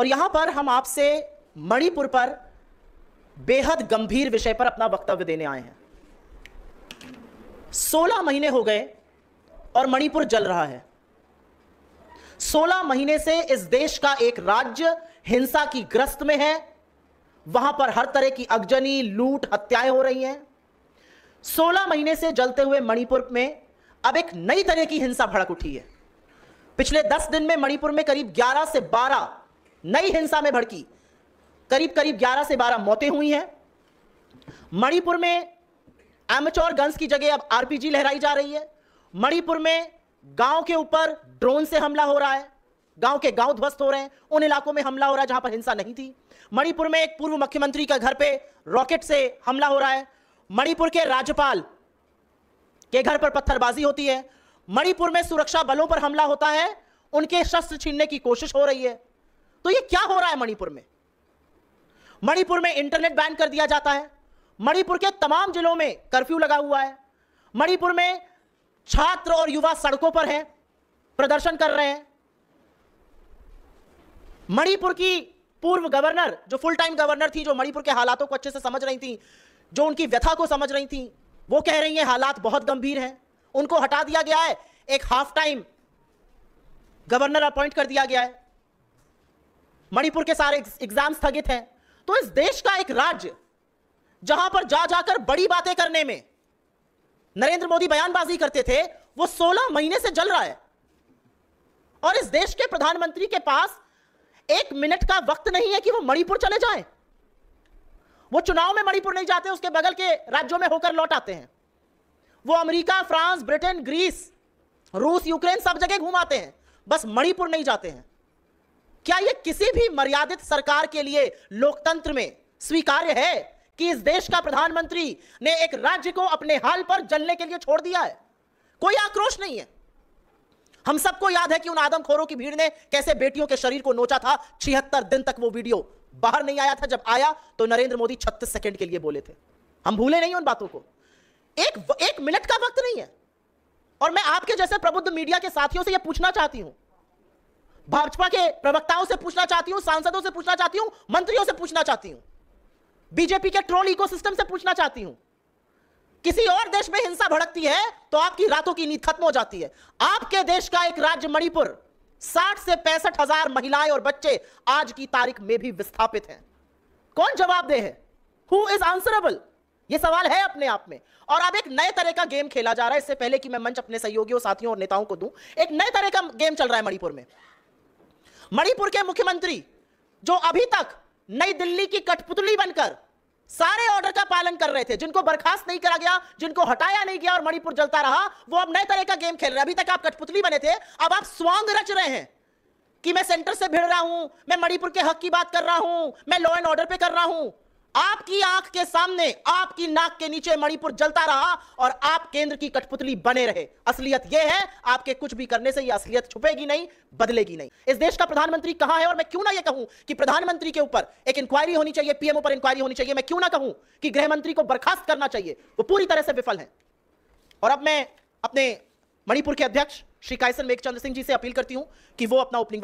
और यहां पर हम आपसे मणिपुर पर बेहद गंभीर विषय पर अपना वक्तव्य देने आए हैं। 16 महीने हो गए और मणिपुर जल रहा है। 16 महीने से इस देश का एक राज्य हिंसा की ग्रस्त में है। वहां पर हर तरह की अगजनी, लूट, हत्याएं हो रही हैं। 16 महीने से जलते हुए मणिपुर में अब एक नई तरह की हिंसा भड़क उठी है। पिछले 10 दिन में मणिपुर में करीब 11 से 12 नई हिंसा में भड़की, करीब 11 से 12 मौतें हुई हैं। मणिपुर में एमेच्योर गन्स की जगह अब आरपीजी लहराई जा रही है। मणिपुर में गांव के ऊपर ड्रोन से हमला हो रहा है, गांव के गांव ध्वस्त हो रहे हैं, उन इलाकों में हमला हो रहा है जहां पर हिंसा नहीं थी। मणिपुर में एक पूर्व मुख्यमंत्री का घर पे रॉकेट से हमला हो रहा है। मणिपुर के राज्यपाल के घर पर पत्थरबाजी होती है। मणिपुर में सुरक्षा बलों पर हमला होता है, उनके शस्त्र छीनने की कोशिश हो रही है। तो ये क्या हो रहा है मणिपुर में? मणिपुर में इंटरनेट बैन कर दिया जाता है। मणिपुर के तमाम जिलों में कर्फ्यू लगा हुआ है। मणिपुर में छात्र और युवा सड़कों पर हैं, प्रदर्शन कर रहे हैं। मणिपुर की पूर्व गवर्नर, जो फुल टाइम गवर्नर थी, जो मणिपुर के हालातों को अच्छे से समझ रही थी, जो उनकी व्यथा को समझ रही थी, वो कह रही हैं हालात बहुत गंभीर हैं। उनको हटा दिया गया है, एक हाफ टाइम गवर्नर अपॉइंट कर दिया गया है। मणिपुर के सारे एग्जाम स्थगित हैं। तो इस देश का एक राज्य जहां पर जा जाकर बड़ी बातें करने में नरेंद्र मोदी बयानबाजी करते थे, वो 16 महीने से जल रहा है। और इस देश के प्रधानमंत्री के पास 1 मिनट का वक्त नहीं है कि वो मणिपुर चले जाएं। वो चुनाव में मणिपुर नहीं जाते, उसके बगल के राज्यों में होकर लौट आते हैं। वो अमेरिका, फ्रांस, ब्रिटेन, ग्रीस, रूस, यूक्रेन सब जगह घुमाते हैं, बस मणिपुर नहीं जाते हैं। क्या यह किसी भी मर्यादित सरकार के लिए लोकतंत्र में स्वीकार्य है कि इस देश का प्रधानमंत्री ने एक राज्य को अपने हाल पर जलने के लिए छोड़ दिया है? कोई आक्रोश नहीं है। हम सबको याद है कि उन आदमखोरों की भीड़ ने कैसे बेटियों के शरीर को नोचा था। 76 दिन तक वो वीडियो बाहर नहीं आया था। जब आया तो नरेंद्र मोदी 36 सेकंड के लिए बोले थे। हम भूले नहीं उन बातों को। एक मिनट का वक्त नहीं है। और मैं आपके जैसे प्रबुद्ध मीडिया के साथियों से यह पूछना चाहती हूं, भाजपा के प्रवक्ताओं से पूछना चाहती हूं, सांसदों से पूछना चाहती हूं, मंत्रियों से पूछना चाहती हूं, बीजेपी के ट्रोल इकोसिस्टम से पूछना चाहती हूं। किसी और देश में हिंसा भड़कती है तो आपकी रातों की नींद खत्म हो जाती है। आपके देश का एक राज्य मणिपुर, 60 से 65 हजार महिलाएं और बच्चे आज की तारीख में भी विस्थापित हैं। कौन जवाबदेह है? Who is answerable? यह सवाल है अपने आप में। और अब एक नए तरह का गेम खेला जा रहा है। इससे पहले कि मैं मंच अपने सहयोगियों, साथियों और नेताओं को दूं, एक नए तरह का गेम चल रहा है मणिपुर में। मणिपुर के मुख्यमंत्री, जो अभी तक नई दिल्ली की कठपुतली बनकर सारे ऑर्डर का पालन कर रहे थे, जिनको बर्खास्त नहीं करा गया, जिनको हटाया नहीं गया और मणिपुर जलता रहा, वो अब नए तरह का गेम खेल रहे हैं। अभी तक आप कठपुतली बने थे, अब आप स्वांग रच रहे हैं कि मैं सेंटर से भिड़ रहा हूं, मैं मणिपुर के हक की बात कर रहा हूं, मैं लॉ एंड ऑर्डर पे कर रहा हूं। आपकी आंख के सामने, आपकी नाक के नीचे मणिपुर जलता रहा और आप केंद्र की कठपुतली बने रहे। असलियत यह है, आपके कुछ भी करने से यह असलियत छुपेगी नहीं, बदलेगी नहीं। इस देश का प्रधानमंत्री कहां है? और मैं क्यों ना यह कहूं कि प्रधानमंत्री के ऊपर एक इंक्वायरी होनी चाहिए, पीएमओ पर इंक्वायरी होनी चाहिए। मैं क्यों ना कहूं कि गृह मंत्री को बर्खास्त करना चाहिए। वो पूरी तरह से विफल है। और अब मैं अपने मणिपुर के अध्यक्ष श्री कायसन मेघचंद्र सिंह जी से अपील करती हूं कि वो अपना ओपनिंग